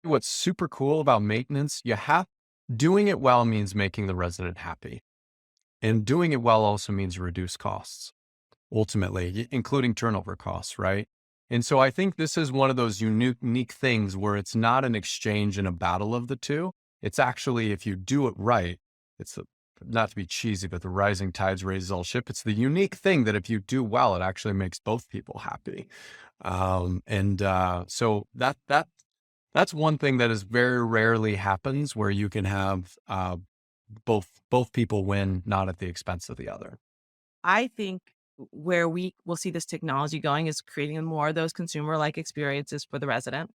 What's super cool about maintenance, doing it well means making the resident happy. And doing it well also means reduce costs, ultimately, including turnover costs, right? And so I think this is one of those unique things where it's not an exchange and a battle of the two. It's actually, if you do it right, it's the, not to be cheesy, but the rising tides raises all ship. It's the unique thing that if you do well, it actually makes both people happy. So that's one thing that is very rarely happens where you can have both people win, not at the expense of the other. I think where we will see this technology going is creating more of those consumer-like experiences for the resident.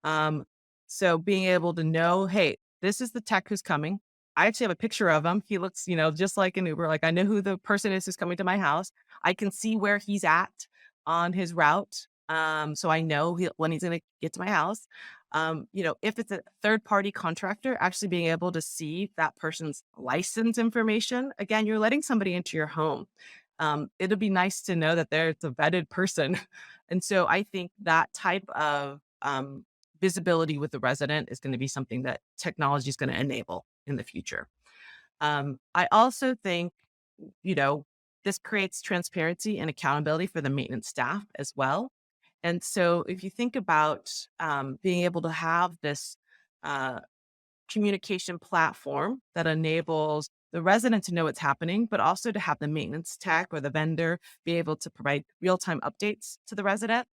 Um, so being able to know, hey, this is the tech who's coming. I actually have a picture of him. He looks, just like an Uber. Like I know who the person is who's coming to my house. I can see where he's at on his route. So I know when he's going to get to my house. If it's a third party contractor, actually being able to see that person's license information. Again, you're letting somebody into your home. It'll be nice to know that there's a vetted person. And so I think that type of visibility with the resident is going to be something that technology is going to enable in the future. I also think, you know, this creates transparency and accountability for the maintenance staff as well. And so if you think about being able to have this uh, communication platform that enables the resident to know what's happening, but also to have the maintenance tech or the vendor be able to provide real time updates to the resident